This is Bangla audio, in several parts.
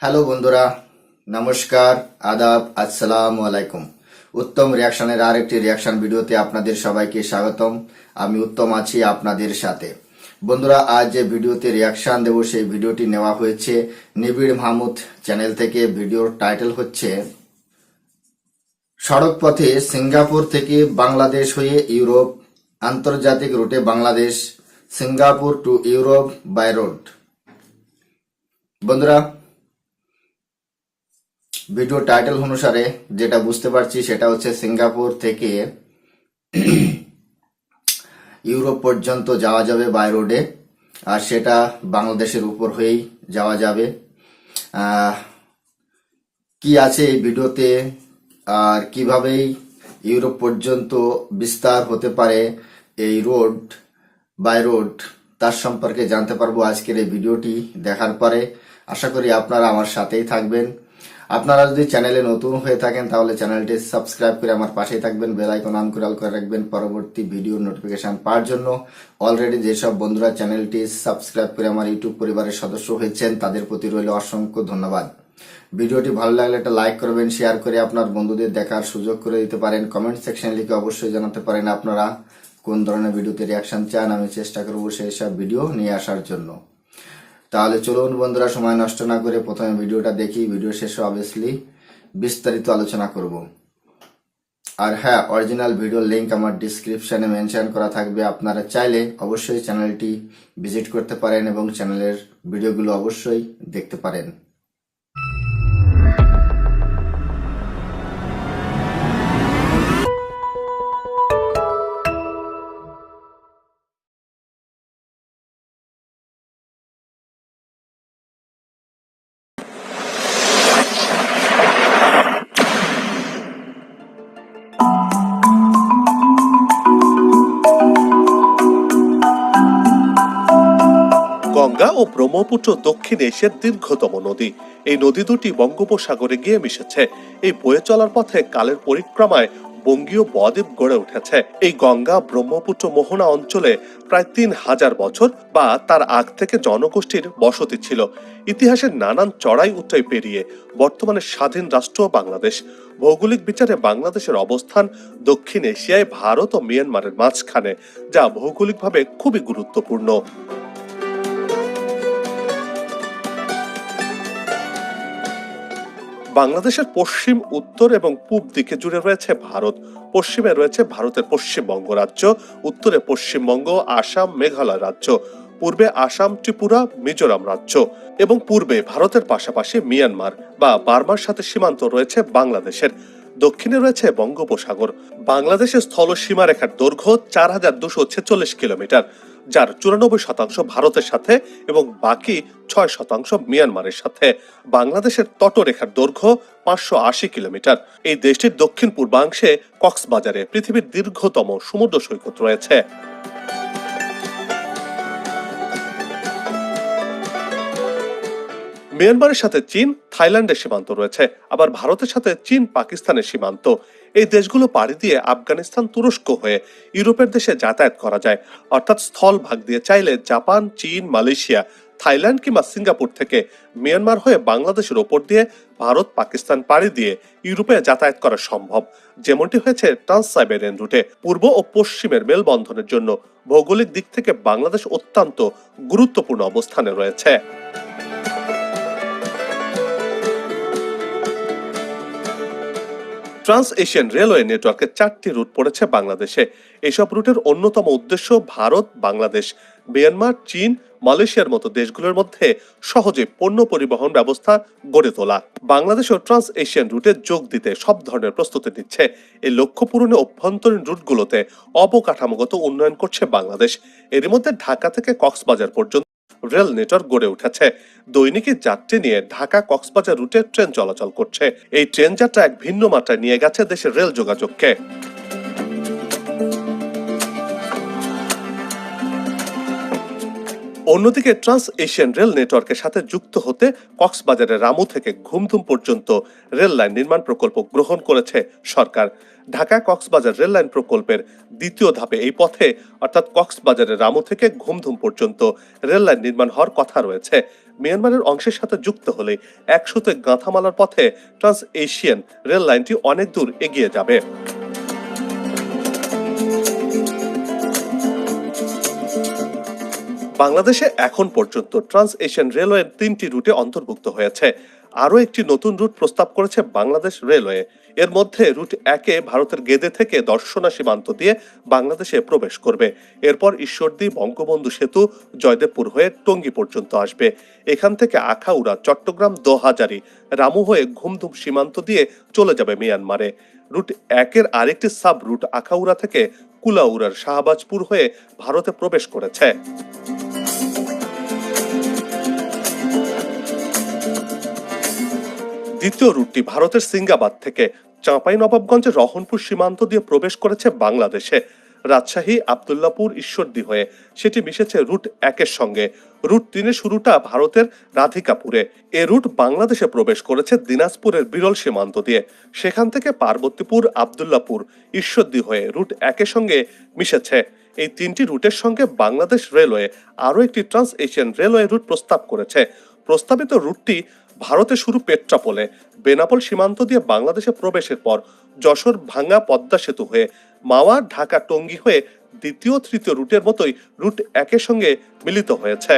হ্যালো বন্ধুরা, নমস্কার, আদাব, আসসালামু আলাইকুম। উত্তম রিয়াকশনের আরেকটি রিয়াকশন ভিডিওতে আপনাদের সবাইকে স্বাগতম। আমি উত্তম আছি আপনাদের সাথে। বন্ধুরা, আজ যে ভিডিওতে রিয়াকশন দেব সেই ভিডিওটি নেওয়া হয়েছে নিবিড় মাহমুদ চ্যানেল থেকে। ভিডিওর টাইটেল হচ্ছে সড়ক পথে সিঙ্গাপুর থেকে বাংলাদেশ হয়ে ইউরোপ, আন্তর্জাতিক রুটে Bangladesh, Singapore to Europe by road. বন্ধুরা, ভিডিও টাইটেল অনুসারে যেটা বুঝতে পারছি সেটা হচ্ছে সিঙ্গাপুর থেকে ইউরোপ পর্যন্ত যাওয়া যাবে বাই রোডে, আর সেটা বাংলাদেশের উপর হয়েই যাওয়া যাবে। কি আছে এই ভিডিওতে আর কিভাবেই ইউরোপ পর্যন্ত বিস্তার হতে পারে এই রোড বাই রোড, তার সম্পর্কে জানতে পারবো আজকের এই ভিডিওটি দেখার পরে। আশা করি আপনারা আমার সাথেই থাকবেন। আপনারা যদি চ্যানেলে নতুন হয়ে থাকেন তাহলে চ্যানেলটি সাবস্ক্রাইব করে আমার পাশেই থাকবেন, বেল আইকন অন করে অল করে রাখবেন পরবর্তী ভিডিও নোটিফিকেশন পাওয়ার জন্য। অলরেডি যেসব বন্ধুরা চ্যানেলটি সাবস্ক্রাইব করে আমার ইউটিউব পরিবারের সদস্য হয়েছেন তাদের প্রতি রইল অসংখ্য ধন্যবাদ। ভিডিওটি ভালো লাগলে একটা লাইক করবেন, শেয়ার করে আপনার বন্ধুদের দেখার সুযোগ করে দিতে পারেন। কমেন্ট সেকশনে লিখে অবশ্যই জানাতে পারেন আপনারা কোন ধরনের ভিডিওতে রিয়াকশন চান, আমি চেষ্টা করব সেই সব ভিডিও নিয়ে আসার জন্য। তাহলে চলুন বন্ধুরা, সময় নষ্ট না করে প্রথমে ভিডিওটা দেখি। ভিডিও শেষে অবভিয়াসলি বিস্তারিত আলোচনা করব। আর হ্যাঁ, অরিজিনাল ভিডিওর লিংক আমার ডিসক্রিপশনে মেনশন করা থাকবে। আপনারা চাইলে অবশ্যই চ্যানেলটি ভিজিট করতে পারেন এবং চ্যানেলের ভিডিওগুলো অবশ্যই দেখতে পারেন। গঙ্গা ও ব্রহ্মপুত্র দক্ষিণ এশিয়ার দীর্ঘতম নদী। এই নদী দুটি বঙ্গোপসাগরে গিয়ে মিশেছে। এই বয়ে চলার পথে কালের পরিক্রমায় বঙ্গীয় বদ্বীপ গড়ে উঠেছে। এই গঙ্গা ব্রহ্মপুত্র মোহনা অঞ্চলে প্রায় ৩,০০০ বছর বা তার আগ থেকে জনগোষ্ঠীর বসতি ছিল। ইতিহাসের নানান চড়াই উতরাই পেরিয়ে বর্তমানে স্বাধীন রাষ্ট্র বাংলাদেশ। ভৌগোলিক বিচারে বাংলাদেশের অবস্থান দক্ষিণ এশিয়ায় ভারত ও মিয়ানমারের মাঝখানে, যা ভৌগোলিকভাবে খুবই গুরুত্বপূর্ণ। বাংলাদেশের পশ্চিম, উত্তর এবং পূব দিকে জুড়ে রয়েছে ভারত। পশ্চিমে রয়েছে ভারতের পশ্চিমবঙ্গ রাজ্য, উত্তরে পশ্চিমবঙ্গ, আসাম, মেঘালয় রাজ্য, পূর্বে আসাম, ত্রিপুরা, মিজোরাম রাজ্য এবং পূর্বে ভারতের পাশাপাশি মিয়ানমার বা বার্মার সাথে সীমান্ত রয়েছে বাংলাদেশের। দক্ষিণে রয়েছে বঙ্গোপসাগর। বাংলাদেশের স্থল সীমারেখার দৈর্ঘ্য ৪,২৪৬ কিলোমিটার, যার ৯৪% ভারতের সাথে এবং বাকি ৬% মিয়ানমারের সাথে। বাংলাদেশের তটরেখার দৈর্ঘ্য ৫৮০ কিলোমিটার। এই দেশটির দক্ষিণ পূর্বাংশে কক্সবাজারে পৃথিবীর দীর্ঘতম সমুদ্র সৈকত রয়েছে। মিয়ানমারের সাথে চীন, থাইল্যান্ডের সীমান্ত রয়েছে। আবার ভারতের সাথে চীন, পাকিস্তানের সীমান্ত। এই দেশগুলো পাড়ি দিয়ে আফগানিস্তান, তুরস্ক হয়ে ইউরোপের দেশে যাতায়াত করা যায়। অর্থাৎ স্থল ভাগ দিয়ে চাইলে জাপান, চীন, মালয়েশিয়া, থাইল্যান্ড কিংবা সিঙ্গাপুর থেকে মিয়ানমার হয়ে বাংলাদেশের ওপর দিয়ে ভারত, পাকিস্তান পাড়ি দিয়ে ইউরোপে যাতায়াত করা সম্ভব, যেমনটি হয়েছে ট্রান্স সাইবেরিয়ান রুটে। পূর্ব ও পশ্চিমের মেলবন্ধনের জন্য ভৌগোলিক দিক থেকে বাংলাদেশ অত্যন্ত গুরুত্বপূর্ণ অবস্থানে রয়েছে। ট্রান্স এশিয়ান রেলওয়ে নেটওয়ার্কের ৪টি রুট পড়েছে বাংলাদেশে। এসব রুটের অন্যতম উদ্দেশ্য ভারত, বাংলাদেশ, মিয়ানমার, চীন, মালয়েশিয়ার মতো দেশগুলোর মধ্যে সহজে পণ্য পরিবহন ব্যবস্থা গড়ে তোলা। বাংলাদেশও ট্রান্স এশিয়ান রুটে যোগ দিতে সব ধরনের প্রস্তুতি নিচ্ছে। এই লক্ষ্য পূরণে অভ্যন্তরীণ রুটগুলোতে অবকাঠামোগত উন্নয়ন করছে বাংলাদেশ। এর মধ্যে ঢাকা থেকে কক্সবাজার পর্যন্ত রেল নেটওয়ার্ক গড়ে উঠেছে। দৈনিক যাত্রী নিয়ে ঢাকা কক্সবাজার রুটে ট্রেন চলাচল করছে। এই ট্রেন যাত্রা এক ভিন্ন মাত্রায় নিয়ে গেছে দেশের রেল যোগাযোগকে। অন্যদিকে ট্রান্স এশিয়ান রেল নেটওয়ার্কের সাথে যুক্ত হতে কক্সবাজারের রামু থেকে ঘুমধুম পর্যন্ত রেল লাইন নির্মাণ প্রকল্প গ্রহণ করেছে সরকার। ঢাকা কক্সবাজার রেল লাইন প্রকল্পের দ্বিতীয় ধাপে এই পথে অর্থাৎ কক্সবাজারের রামু থেকে ঘুমধুম পর্যন্ত রেল লাইন নির্মাণ হওয়ার কথা রয়েছে। মিয়ানমারের অংশের সাথে যুক্ত হলে একসাথে গাঁথামালার পথে ট্রান্স এশিয়ান রেল লাইনটি অনেক দূর এগিয়ে যাবে। বাংলাদেশে এখন পর্যন্ত ট্রান্স এশিয়ান রেলওয়ের 3টি রুটে অন্তর্ভুক্ত হয়েছে। আরও একটি নতুন রুট প্রস্তাব করেছে বাংলাদেশ রেলওয়ে। এর মধ্যে রুট 1-এ ভারতের গেদে থেকে দর্শনা সীমান্ত দিয়ে বাংলাদেশে প্রবেশ করবে। এরপর ঈশ্বরদী, বঙ্গবন্ধু সেতু, জয়দেবপুর হয়ে টঙ্গী পর্যন্ত আসবে। এখান থেকে আখাউড়া, চট্টগ্রাম, দোহাজারী, রামু হয়ে ঘুমধুম সীমান্ত দিয়ে চলে যাবে মিয়ানমারে। রুট 1-এর আরেকটি সাব রুট আখাউড়া থেকে কুলাউড়ার শাহবাজপুর হয়ে ভারতে প্রবেশ করেছে। দ্বিতীয় রুটটি ভারতের সিঙ্গাবাদ থেকে চাঁপাইনবাবগঞ্জের রহনপুর সীমান্ত দিয়ে প্রবেশ করেছে বাংলাদেশে। রাজশাহী, আব্দুল্লাপুর, ঈশ্বরদী হয়ে সেটি মিশেছে রুট 1-এর সঙ্গে। রুট 3-এর শুরুটা ভারতের রাধিকাপুরে। এ রুট বাংলাদেশে প্রবেশ করেছে দিনাজপুরের বিরল সীমান্ত দিয়ে। সেখান থেকে পার্বতীপুর, আব্দুল্লাপুর, ঈশ্বরদী হয়ে রুট 1-এর সঙ্গে মিশেছে। এই 3টি রুটের সঙ্গে বাংলাদেশ রেলওয়ে আরও একটি ট্রান্স এশিয়ান রেলওয়ে রুট প্রস্তাব করেছে। প্রস্তাবিত রুটটি ভারতে শুরু পেট্রাপোলে, বেনাপোল সীমান্ত দিয়ে বাংলাদেশে প্রবেশের পর যশোর ভাঙ্গা পদ্মা সেতু হয়ে মাওয়া, ঢাকা, টঙ্গী হয়ে দ্বিতীয় তৃতীয় রুটের মতোই রুট 1-এর সঙ্গে মিলিত হয়েছে।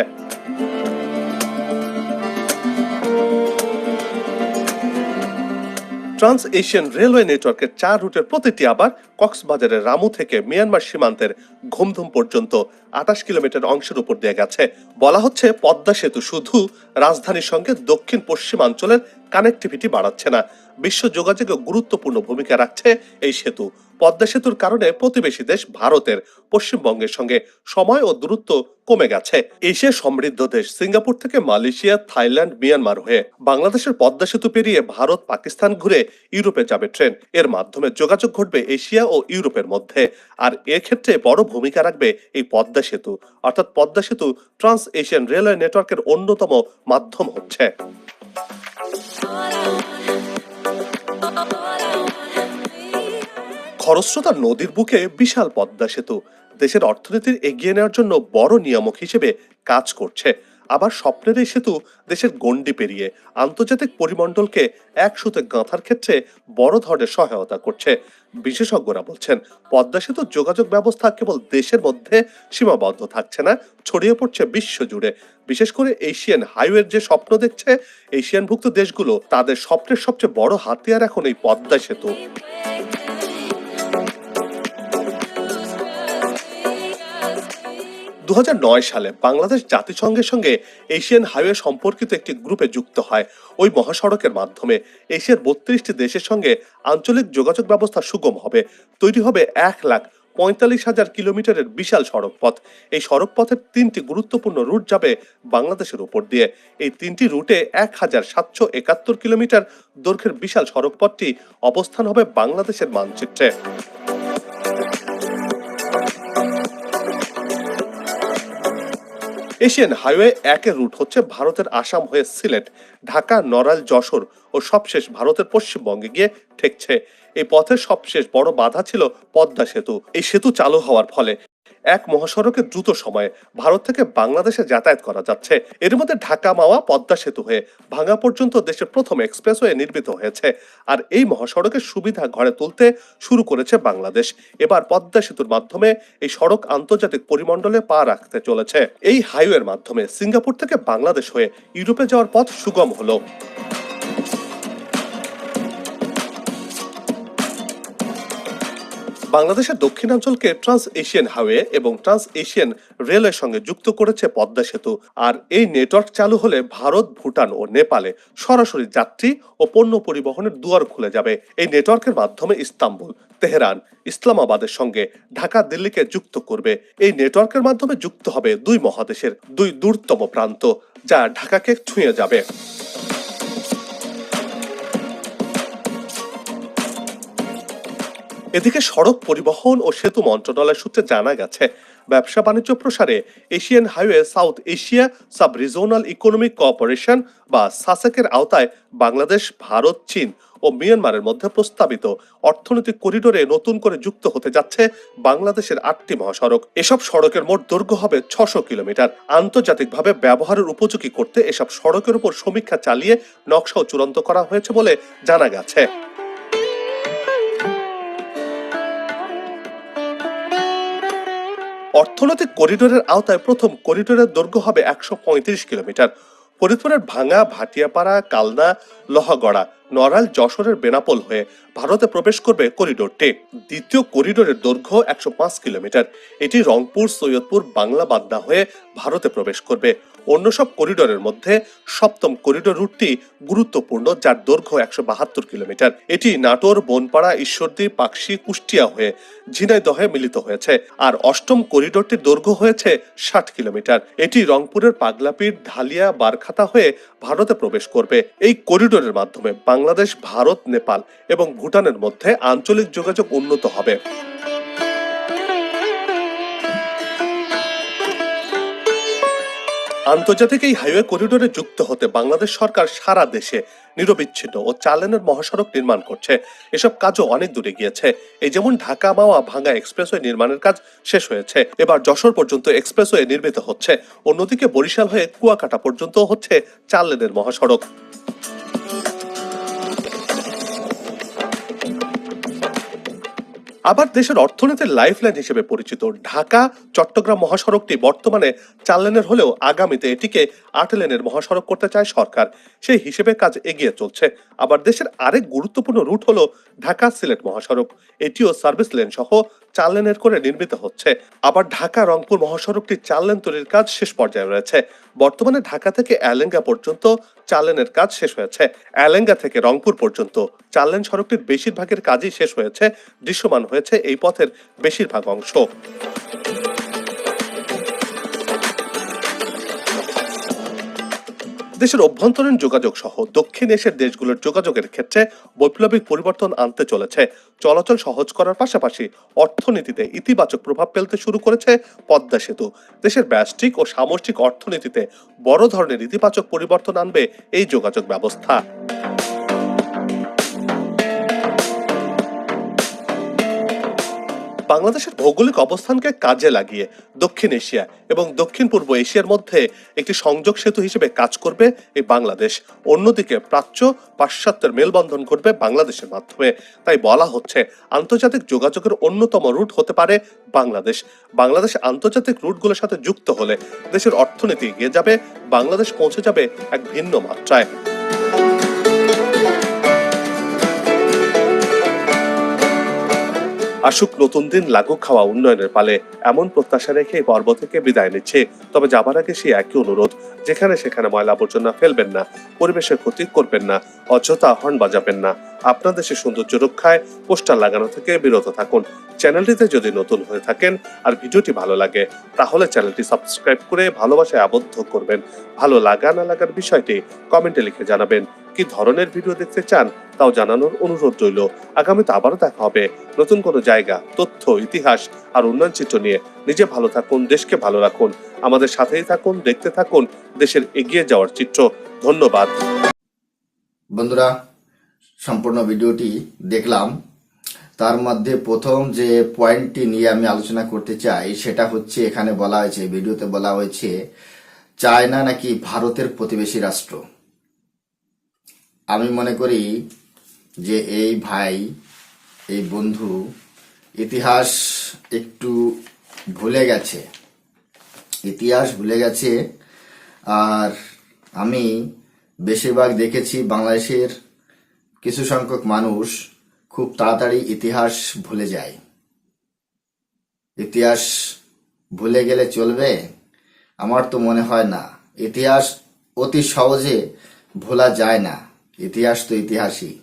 ট্রান্স এশিয়ান রেলওয়ে নেটওয়ার্কের 4 রুটের প্রতিটি আবার কক্সবাজারের রামু থেকে মিয়ানমার সীমান্তের ঘুমধুম পর্যন্ত 28 কিলোমিটার অংশের উপর দিয়ে গেছে। বলা হচ্ছে পদ্মা সেতু শুধু রাজধানীর সঙ্গে দক্ষিণ পশ্চিমাঞ্চলের কানেক্টিভিটি বাড়াচ্ছে না, বিশ্ব যোগাযোগে গুরুত্বপূর্ণ ভূমিকা রাখছে এই সেতু। পদ্মা সেতুর কারণে প্রতিবেশী দেশ ভারতের পশ্চিমবঙ্গের সঙ্গে সময় ও দূরত্ব কমে গেছে। এশিয়া সমৃদ্ধ দেশ সিঙ্গাপুর থেকে মালয়েশিয়া, থাইল্যান্ড, মিয়ানমার হয়ে বাংলাদেশের পদ্মা সেতু পেরিয়ে ভারত, পাকিস্তান ঘুরে ইউরোপে যাবে ট্রেন। এর মাধ্যমে যোগাযোগ ঘটবে এশিয়া ও ইউরোপের মধ্যে। আর এক্ষেত্রে বড় ভূমিকা রাখবে এই পদ্মা সেতু। অর্থাৎ পদ্মা সেতু ট্রান্স এশিয়ান রেলওয়ে নেটওয়ার্কের অন্যতম মাধ্যম হচ্ছে। খরস্রোতা নদীর বুকে বিশাল পদ্মা সেতু দেশের অর্থনীতির এগিয়ে নেওয়ার জন্য বড় নিয়ামক হিসেবে কাজ করছে। আবার স্বপ্নের এই সেতু দেশের গণ্ডি পেরিয়ে আন্তর্জাতিক পরিমণ্ডলকে একসাথে গাঁথার ক্ষেত্রে বড় ধরনের সহায়তা করছে। বিশেষজ্ঞরা বলছেন পদ্মা সেতু যোগাযোগ ব্যবস্থা কেবল দেশের মধ্যে সীমাবদ্ধ থাকছে না, ছড়িয়ে পড়ছে বিশ্ব জুড়ে। বিশেষ করে এশিয়ান হাইওয়ের যে স্বপ্ন দেখছে এশিয়ানভুক্ত দেশগুলো, তাদের স্বপ্নের সবচেয়ে বড় হাতিয়ার এখন এই পদ্মা সেতু। 2009 সালে বাংলাদেশ জাতিসংঘের সঙ্গে এশিয়ান হাইওয়ে সম্পর্কিত একটি গ্রুপে যুক্ত হয়। ওই মহাসড়কের মাধ্যমে এশিয়ার 32টি দেশের সঙ্গে আঞ্চলিক যোগাযোগ ব্যবস্থা সুগম হবে। তৈরি হবে 1,45,000 কিলোমিটারের বিশাল সড়ক পথ। এই সড়ক পথের 3টি গুরুত্বপূর্ণ রুট যাবে বাংলাদেশের উপর দিয়ে। এই 3টি রুটে 1,771 কিলোমিটার দৈর্ঘ্যের বিশাল সড়ক পথটি অবস্থান হবে বাংলাদেশের মানচিত্রে। এশিয়ান হাইওয়ে 1-এর রুট হচ্ছে ভারতের আসাম হয়ে সিলেট, ঢাকা, নড়াইল, যশোর ও সবশেষ ভারতের পশ্চিমবঙ্গে গিয়ে ঠেকছে। এই পথের সবশেষ বড় বাধা ছিল পদ্মা সেতু। এই সেতু চালু হওয়ার ফলে এক মহাসড়কে দ্রুত সময়ে ভারত থেকে বাংলাদেশে যাতায়াত করা যাচ্ছে। এর মধ্যে ঢাকা মাওয়া পদ্মা সেতু হয়ে ভাঙ্গা পর্যন্ত দেশের প্রথম এক্সপ্রেসওয়ে নির্মিত হয়েছে। আর এই মহাসড়কের সুবিধা ঘরে তুলতে শুরু করেছে বাংলাদেশ। এবার পদ্মা সেতুর মাধ্যমে এই সড়ক আন্তর্জাতিক পরিমণ্ডলে পা রাখতে চলেছে। এই হাইওয়ের মাধ্যমে সিঙ্গাপুর থেকে বাংলাদেশ হয়ে ইউরোপে যাওয়ার পথ সুগম হলো। বাংলাদেশের দক্ষিণাঞ্চলকে ট্রান্স এশিয়ান হাইওয়ে এবং ট্রান্স এশিয়ান রেলওয়ের সঙ্গে যুক্ত করেছে পদ্মা সেতু। আর এই নেটওয়ার্ক চালু হলে ভারত, ভুটান ও নেপালে সরাসরি যাত্রী ও পণ্য পরিবহনের দুয়ার খুলে যাবে। এই নেটওয়ার্কের মাধ্যমে ইস্তাম্বুল, তেহরান, ইসলামাবাদের সঙ্গে ঢাকা, দিল্লিকে যুক্ত করবে। এই নেটওয়ার্কের মাধ্যমে যুক্ত হবে দুই মহাদেশের দুই দূরতম প্রান্ত, যা ঢাকাকে ছুঁয়ে যাবে। এদিকে সড়ক পরিবহন ও সেতু মন্ত্রণালয় সূত্রে জানা গেছে ব্যবসা বাণিজ্য প্রসারে Asian highway south Asia sub regional economic cooperation বা সাসেকের আওতায় বাংলাদেশ, ভারত, চীন ও মিয়ানমারের মধ্যে প্রস্তাবিত অর্থনৈতিক করিডোরে নতুন করে যুক্ত হতে যাচ্ছে বাংলাদেশের 8টি মহাসড়ক। এসব সড়কের মোট দৈর্ঘ্য হবে 600 কিলোমিটার। আন্তর্জাতিকভাবে ব্যবহারের উপযোগী করতে এসব সড়কের উপর সমীক্ষা চালিয়ে নকশাও চূড়ান্ত করা হয়েছে বলে জানা গেছে। অর্থনৈতিক করিডোরের আওতায় প্রথম করিডোরের দৈর্ঘ্য হবে 135 কিলোমিটার। ফরিদপুরের ভাঙ্গা, ভাটিয়াপাড়া, কালনা, লোহাগড়া, নড়াইল, যশোরের বেনাপোল হয়ে ভারতে প্রবেশ করবে করিডোরটি। দ্বিতীয় করিডোরের দৈর্ঘ্য 105 কিলোমিটার। এটি রংপুর, সৈয়দপুর, বাংলা বান্দা হয়ে ভারতে প্রবেশ করবে। অন্য সব করিডোরের মধ্যে সপ্তম করিডোর রুটটি গুরুত্বপূর্ণ, যার দৈর্ঘ্য 172 কিলোমিটার। এটি নাটোর, বনপাড়া, ঈশ্বরদী, পাকশী, কুষ্টিয়া হয়ে ঝিনাইদহে মিলিত হয়েছে। আর অষ্টম করিডোরটির দৈর্ঘ্য হয়েছে 60 কিলোমিটার। এটি রংপুরের পাগলাপীর, ঢালিয়া, বারখাতা হয়ে ভারতে প্রবেশ করবে। এই করিডোরের মাধ্যমে বাংলাদেশ, ভারত, নেপাল এবং ভুটানের মধ্যে আঞ্চলিক যোগাযোগ উন্নত হবে। আন্তর্জাতিক এই হাইওয়ে করিডোরে যুক্ত হতে বাংলাদেশ সরকার সারা দেশে নিরবিচ্ছিন্ন ও 4 লেনের মহাসড়ক নির্মাণ করছে। এসব কাজও অনেক দূরে গিয়েছে। এই যেমন ঢাকা মাওয়া ভাঙ্গা এক্সপ্রেসওয়ে নির্মাণের কাজ শেষ হয়েছে, এবার যশোর পর্যন্ত এক্সপ্রেসওয়ে নির্মিত হচ্ছে। অন্যদিকে বরিশাল হয়ে কুয়াকাটা পর্যন্ত হচ্ছে 4 লেনের মহাসড়ক। আবার দেশের অর্থনীতির লাইফলাইন হিসেবে পরিচিত ঢাকা চট্টগ্রাম মহাসড়কটি বর্তমানে 4 লেনের হলেও আগামীতে এটিকে 8 লেনের মহাসড়ক করতে চায় সরকার। সেই হিসেবে কাজ এগিয়ে চলছে। আবার দেশের আরেক গুরুত্বপূর্ণ রুট হলো ঢাকা সিলেট মহাসড়ক। এটিও সার্ভিস লেন সহ 4 লেনের করে নির্মিত হচ্ছে। আবার ঢাকা রংপুর মহাসড়কটি 4 লেন তৈরির কাজ শেষ পর্যায়ে রয়েছে। বর্তমানে ঢাকা থেকে এলেঙ্গা পর্যন্ত 4 লেনের কাজ শেষ হয়েছে। এলেঙ্গা থেকে রংপুর পর্যন্ত 4 লেন সড়কটির বেশিরভাগের কাজই শেষ হয়েছে। দৃশ্যমান হয়েছে এই পথের বেশিরভাগ অংশ। দেশের অভ্যন্তরীণ যোগাযোগ সহ দক্ষিণ এশিয়ার দেশগুলোর যোগাযোগের ক্ষেত্রে বৈপ্লবিক পরিবর্তন আনতে চলেছে। চলাচল সহজ করার পাশাপাশি অর্থনীতিতে ইতিবাচক প্রভাব ফেলতে শুরু করেছে পদ্মা সেতু। দেশের ব্যষ্টিক ও সামষ্টিক অর্থনীতিতে বড় ধরনের ইতিবাচক পরিবর্তন আনবে এই যোগাযোগ ব্যবস্থা। বাংলাদেশের ভৌগোলিক অবস্থানকে কাজে লাগিয়ে দক্ষিণ এশিয়া এবং দক্ষিণ পূর্ব এশিয়ার মধ্যে একটি সংযোগ সেতু হিসেবে কাজ করবে এই বাংলাদেশ। অন্যদিকে প্রাচ্য পাশ্চাত্যের মেলবন্ধন ঘটবে বাংলাদেশের মাধ্যমে। তাই বলা হচ্ছে আন্তর্জাতিক যোগাযোগের অন্যতম রুট হতে পারে বাংলাদেশ। বাংলাদেশ আন্তর্জাতিক রুটগুলোর সাথে যুক্ত হলে দেশের অর্থনীতি এগিয়ে যাবে, বাংলাদেশ পৌঁছে যাবে এক ভিন্ন মাত্রায়। আসুক নতুন দিন, লাগুক খাওয়া উন্নয়নের পালে, এমন প্রত্যাশা রেখে পর্ব থেকে বিদায় নিচ্ছে। তবে যাবার আগে সেই একই অনুরোধ, যেখানে সেখানে ময়লা আবর্জনা ফেলবেন না, পরিবেশের ক্ষতি করবেন না, অযথা হর্ন বাজাবেন না। আপনার দেশের সৌন্দর্য রক্ষায় পোস্টার লাগানো থেকে বিরত থাকুন। চ্যানেলটিতে যদি নতুন হয়ে থাকেন আর ভিডিওটি ভালো লাগে তাহলে চ্যানেলটি সাবস্ক্রাইব করে ভালোবাসায় আবদ্ধ করবেন। ভালো লাগা না লাগার বিষয়টি কমেন্টে লিখে জানাবেন। কি ধরনের ভিডিও দেখতে চান তাও জানানোর অনুরোধ রইল। আগামীতে আবারও দেখা হবে নতুন কোনো জায়গা, তথ্য, ইতিহাস আর উন্নয়ন চিত্র নিয়ে। নিজে ভালো থাকুন, দেশকে ভালো রাখুন, আমাদের সাথেই থাকুন, দেখতে থাকুন দেশের এগিয়ে যাওয়ার চিত্র। ধন্যবাদ বন্ধুরা, সম্পূর্ণ ভিডিওটি দেখলাম। তার মধ্যে প্রথম যে পয়েন্টটি নিয়ে আমি আলোচনা করতে চাই সেটা হচ্ছে, এখানে বলা হয়েছে, ভিডিওতে বলা হয়েছে চায়না নাকি ভারতের প্রতিবেশী রাষ্ট্র। আমি মনে করি যে এই ভাই, এই বন্ধু ইতিহাস একটু ভুলে গেছে, ইতিহাস ভুলে গেছে। আর আমি বেশিরভাগ দেখেছি বাংলাদেশের কিছু সংখ্যক মানুষ খুব তাড়াতাড়ি ইতিহাস ভুলে যায়। ইতিহাস ভুলে গেলে চলবে? আমার তো মনে হয় না। ইতিহাস অতি সহজে ভোলা যায় না। ইতিহাস তো ইতিহাসই।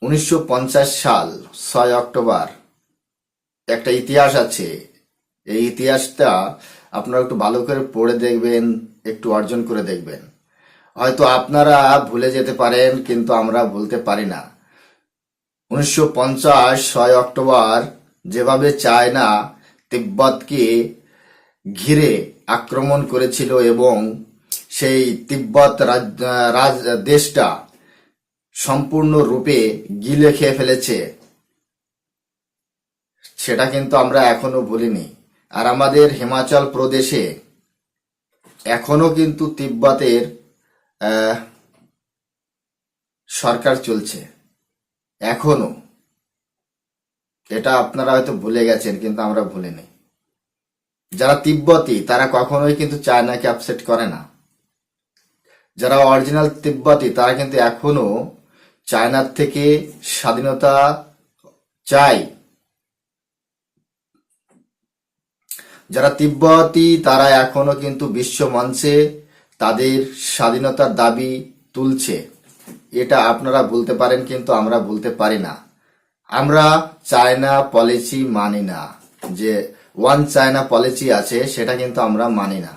1950 সাল 6 অক্টোবর একটা ইতিহাস আছে। এই ইতিহাসটা আপনারা একটু ভালো করে পড়ে দেখবেন, একটু অর্জন করে দেখবেন। হয়তো আপনারা ভুলে যেতে পারেন, কিন্তু আমরা ভুলতে পারি না। 1950 6 অক্টোবর যেভাবে চায়না তিব্বতকে ঘিরে আক্রমণ করেছিল এবং সেই তিব্বত দেশটা সম্পূর্ণরূপে গিলে খেয়ে ফেলেছে, সেটা কিন্তু আমরা এখনো ভুলিনি। আর আমাদের হিমাচল প্রদেশে এখনো কিন্তু তিব্বতের সরকার চলছে এখনো। এটা আপনারা হয়তো ভুলে গেছেন, কিন্তু আমরা ভুলিনি। যারা তিব্বতী তারা কখনোই কিন্তু চায়নাকে আপসেট করে না। যারা অরিজিনাল তিব্বতী তারা কিন্তু এখনো চায়নার থেকে স্বাধীনতা চায়। যারা তিব্বতী তারা এখনো কিন্তু বিশ্ব মঞ্চে তাদের স্বাধীনতার দাবি তুলছে। এটা আপনারা বলতে পারেন, কিন্তু আমরা বলতে পারি না। আমরা চায়না পলিসি মানি না, যে ওয়ান চায়না পলিসি আছে সেটা কিন্তু আমরা মানি না।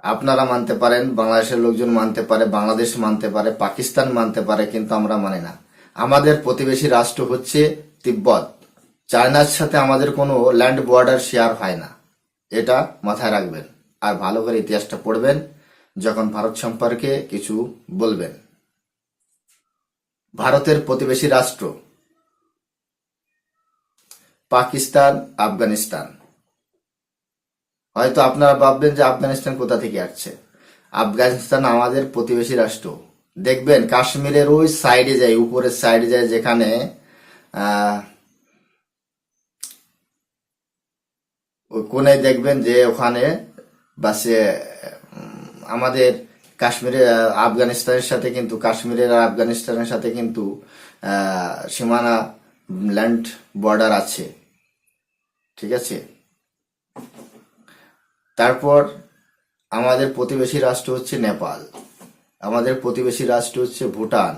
আপনারা মানতে পারেন, বাংলাদেশের লোকজন মানতে পারে, বাংলাদেশ মানতে পারে, পাকিস্তান মানতে পারে, কিন্তু আমরা মানি না। আমাদের প্রতিবেশী রাষ্ট্র হচ্ছে তিব্বত। চায়নার সাথে আমাদের কোনো ল্যান্ড বর্ডার শেয়ার হয় না, এটা মাথায় রাখবেন। আর ভালো করে ইতিহাসটা পড়বেন যখন ভারত সম্পর্কে কিছু বলবেন। ভারতের প্রতিবেশী রাষ্ট্র পাকিস্তান, আফগানিস্তান। হয়তো আপনারা ভাববেন যে আফগানিস্তান কোথা থেকে আসছে। আফগানিস্তান আমাদের প্রতিবেশী রাষ্ট্র। দেখবেন কাশ্মীরের ওই সাইডে যায়, উপরের সাইডে যায়, যেখানে ওই কোণে দেখবেন যে ওখানে বাসে আমাদের কাশ্মীরে আফগানিস্তানের সাথে কিন্তু কাশ্মীরের আর আফগানিস্তানের সাথে কিন্তু সীমানা ল্যান্ড বর্ডার আছে, ঠিক আছে। তারপর আমাদের প্রতিবেশী রাষ্ট্র হচ্ছে নেপাল, আমাদের প্রতিবেশী রাষ্ট্র হচ্ছে ভুটান,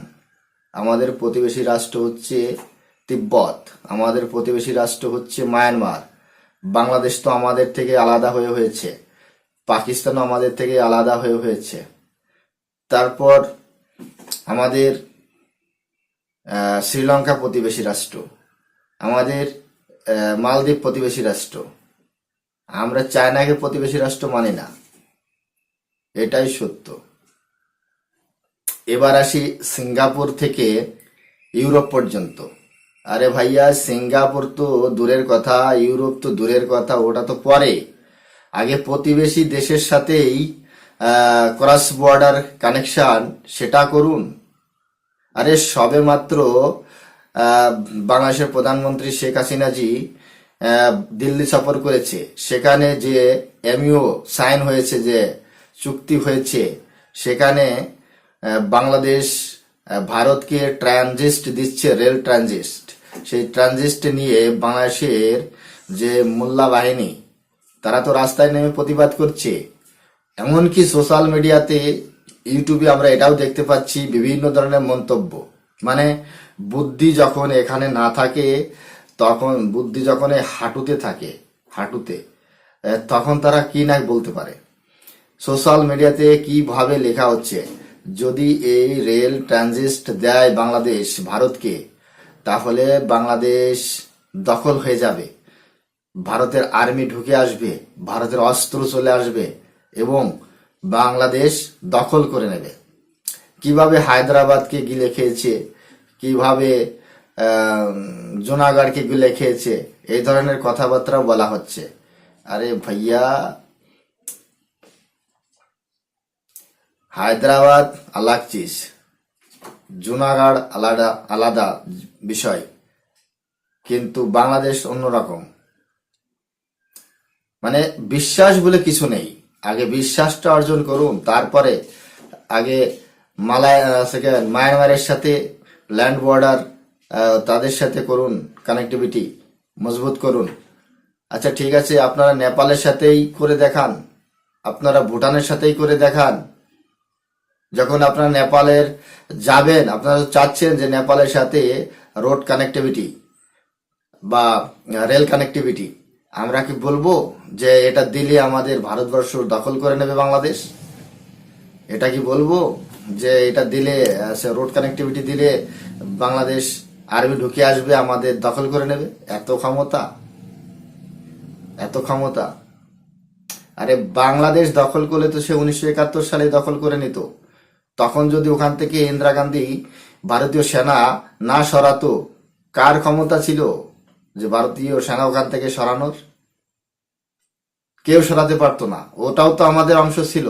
আমাদের প্রতিবেশী রাষ্ট্র হচ্ছে তিব্বত, আমাদের প্রতিবেশী রাষ্ট্র হচ্ছে মায়ানমার। বাংলাদেশ তো আমাদের থেকে আলাদা হয়েছে, পাকিস্তানও আমাদের থেকে আলাদা হয়েছে। তারপর আমাদের শ্রীলঙ্কা প্রতিবেশী রাষ্ট্র, আমাদের মালদ্বীপ প্রতিবেশী রাষ্ট্র। আমরা চায়নাকে প্রতিবেশী রাষ্ট্র মানি না, এটাই সত্য। এবার আসি সিঙ্গাপুর থেকে ইউরোপ পর্যন্ত। আরে ভাইয়া, সিঙ্গাপুর তো দূরের কথা, ইউরোপ তো দূরের কথা, ওটা তো পরে। আগে প্রতিবেশী দেশের সাথেই ক্রস বর্ডার কানেকশন সেটা করুন। আরে সবে মাত্র বাংলাদেশের প্রধানমন্ত্রী শেখ হাসিনাজি দিল্লি সফর করেছে। সেখানে যে এমইও সাইন হয়েছে, যে চুক্তি হয়েছে, সেখানে বাংলাদেশ ভারতকে ট্রানজিস্ট দিচ্ছে, রেল ট্রানজিস্ট। সেই ট্রানজিস্ট নিয়ে বাংলাদেশের যে মোল্লা বাহিনী তারা তো রাস্তায় নেমে প্রতিবাদ করছে। এমনকি সোশ্যাল মিডিয়াতে, ইউটিউবে আমরা এটাও দেখতে পাচ্ছি বিভিন্ন ধরনের মন্তব্য। মানে বুদ্ধি যখন এখানে না থাকে, তখন বুদ্ধি যখন এই হাঁটুতে থাকে, হাঁটুতে, তখন তারা কি না বলতে পারে। সোশ্যাল মিডিয়াতে কিভাবে লেখা হচ্ছে, যদি এই রেল ট্রানজিস্ট দেয় বাংলাদেশ ভারতকে, তাহলে বাংলাদেশ দখল হয়ে যাবে, ভারতের আর্মি ঢুকে আসবে, ভারতের অস্ত্র চলে আসবে এবং বাংলাদেশ দখল করে নেবে। কিভাবে হায়দ্রাবাদকে গিলে খেয়েছে, কিভাবে জুনাগড়কে গিলে খেয়েছে, এই ধরনের কথাবার্তা বলা হচ্ছে। আরে ভাইয়া, হায়দ্রাবাদ আলাদা চিজ, জুনাগড় আলাদা আলাদা বিষয়, কিন্তু বাংলাদেশ অন্যরকম। মানে বিশ্বাস বলে কিছু নেই। আগে বিশ্বাসটা অর্জন করুন, তারপরে আগে মায়ানমারের সাথে ল্যান্ড বর্ডার তাদের সাথে করুন, কানেক্টিভিটি মজবুত করুন। আচ্ছা ঠিক আছে, আপনারা নেপালের সাথেই করে দেখান, আপনারা ভুটানের সাথেই করে দেখান। যখন আপনারা নেপালের যাবেন, আপনারা চাচ্ছেন যে নেপালের সাথে রোড কানেক্টিভিটি বা রেল কানেক্টিভিটি, আমরা কি বলবো যে এটা দিলে আমাদের ভারতবর্ষ দখল করে নেবে বাংলাদেশ? এটা কি বলবো যে এটা দিলে, রোড কানেক্টিভিটি দিলে বাংলাদেশ আর্মি ঢুকে আসবে, আমাদের দখল করে নেবে। এত ক্ষমতা, এত ক্ষমতা। আরে বাংলাদেশ দখল করলে তো সে 1971 সালে দখল করে নিত। তখন যদি ওখান থেকে ইন্দিরা গান্ধী ভারতীয় সেনা না সরাতো, কার ক্ষমতা ছিল যে ভারতীয় সেনা ওখান থেকে সরানোর? কেউ সরাতে পারতো না। ওটাও তো আমাদের অংশ ছিল,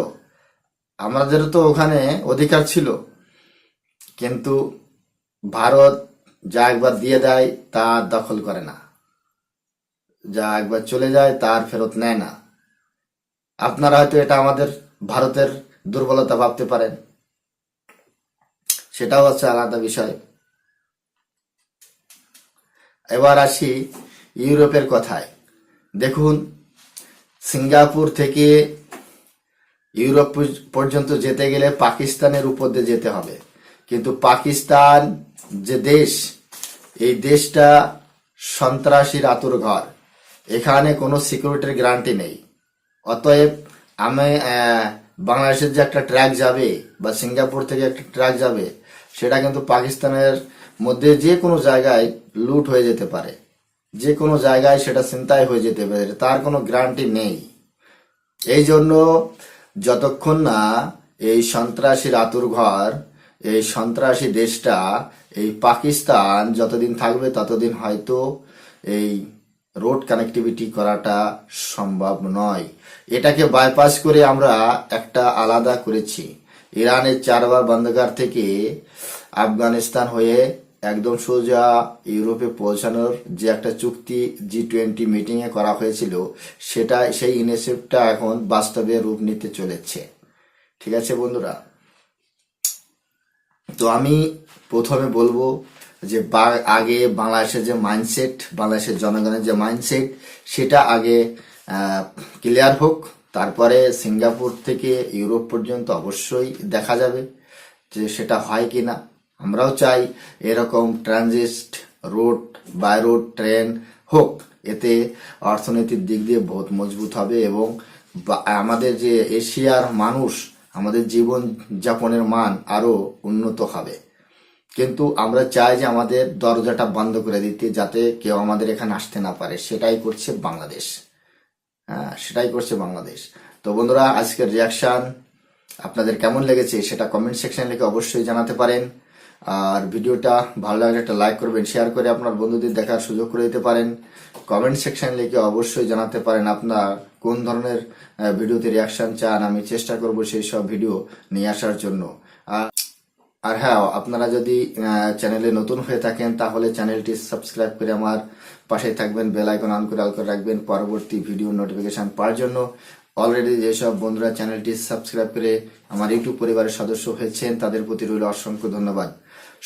আমাদেরও তো ওখানে অধিকার ছিল। কিন্তু ভারত যা একবার দিয়ে দেয় তা দখল করে না, যা একবার চলে যায় তার ফেরত নেয় না। আপনারা হয়তো এটা আমাদের ভারতের দুর্বলতা ভাবতে পারেন, সেটাও হচ্ছে আলাদা বিষয়। এবার আসি ইউরোপের কথায়। দেখুন, সিঙ্গাপুর থেকে ইউরোপ পর্যন্ত যেতে গেলে পাকিস্তানের উপর দিয়ে যেতে হবে। কিন্তু পাকিস্তান যে দেশ, এই দেশটা সন্ত্রাসীর আতুর ঘর। এখানে কোনো সিকিউরিটির গ্যারান্টি নেই। অতএব আমি বাংলাদেশের যে একটা ট্র্যাক যাবে বা সিঙ্গাপুর থেকে একটা ট্র্যাক যাবে, সেটা কিন্তু পাকিস্তানের মধ্যে যে কোনো জায়গায় লুট হয়ে যেতে পারে, যে কোনো জায়গায় সেটা ছিনতাই হয়ে যেতে পারে, তার কোনো গ্যারান্টি নেই। এই জন্য যতক্ষণ না এই সন্ত্রাসীর আতুর ঘর, এই সন্ত্রাসী দেশটা, এই পাকিস্তান যতদিন থাকবে ততদিন হয়তো এই রোড কানেক্টিভিটি করাটা সম্ভব নয়। এটাকে বাইপাস করে আমরা একটা আলাদা করেছি। ইরানের 4 বার বন্দরগাহ থেকে আফগানিস্তান হয়ে একদম সোজা ইউরোপে পৌঁছানোর যে একটা চুক্তি G20 মিটিং এ করা হয়েছিল, সেটা সেই ইনিশিয়েটিভটা এখন বাস্তবে রূপ নিতে চলেছে। ঠিক আছে বন্ধুরা, তো আমি প্রথমে বলবো যে আগে বাংলাদেশের যে মাইন্ডসেট, বাংলাদেশের জনগণের যে মাইন্ডসেট, সেটা আগে ক্লিয়ার হোক। তারপরে সিঙ্গাপুর থেকে ইউরোপ পর্যন্ত অবশ্যই দেখা যাবে যে সেটা হয় কিনা। আমরাও চাই এরকম transit road, by road, train হোক। এতে অর্থনৈতিক দিক দিয়ে বহুত মজবুত হবে এবং আমাদের যে এশিয়ার মানুষ, আমাদের জীবন যাপনের মান আরো উন্নত হবে। কিন্তু আমরা চাই যে আমাদের দরজাটা বন্ধ করে দিতে, যাতে কেউ আমাদের এখানে আসতে না পারে। সেটাই করছে বাংলাদেশ। হ্যাঁ, সেটাই করছে বাংলাদেশ। তো বন্ধুরা, আজকের রিয়াকশন আপনাদের কেমন লেগেছে সেটা কমেন্ট সেকশন লিখে অবশ্যই জানাতে পারেন। আর ভিডিওটা ভালো লাগলে একটা লাইক করবেন, শেয়ার করে আপনার বন্ধুদের দেখার সুযোগ করে দিতে পারেন। কমেন্ট সেকশন লিখে অবশ্যই জানাতে পারেন আপনার কোন ধরনের ভিডিওতে রিয়াকশন চান। আমি চেষ্টা করব সেই সব ভিডিও নিয়ে আসার জন্য। আর হ্যাঁ, আপনারা যদি চ্যানেলে নতুন হয়ে থাকেন তাহলে চ্যানেলটি সাবস্ক্রাইব করে আমার পাশে থাকবেন, বেল আইকন অন করে অল করে রাখবেন পরবর্তী ভিডিও নোটিফিকেশন পাওয়ার জন্য। অলরেডি যেসব বন্ধুরা চ্যানেলটি সাবস্ক্রাইব করে আমার ইউটিউব পরিবারের সদস্য হয়েছেন, তাদের প্রতি রইল অসংখ্য ধন্যবাদ।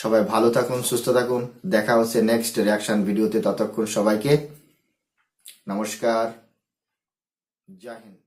সবাই ভালো থাকুন, সুস্থ থাকুন। দেখা হচ্ছে নেক্সট রিয়াকশন ভিডিওতে। ততক্ষণ সবাইকে নমস্কার, জয় হিন্দ।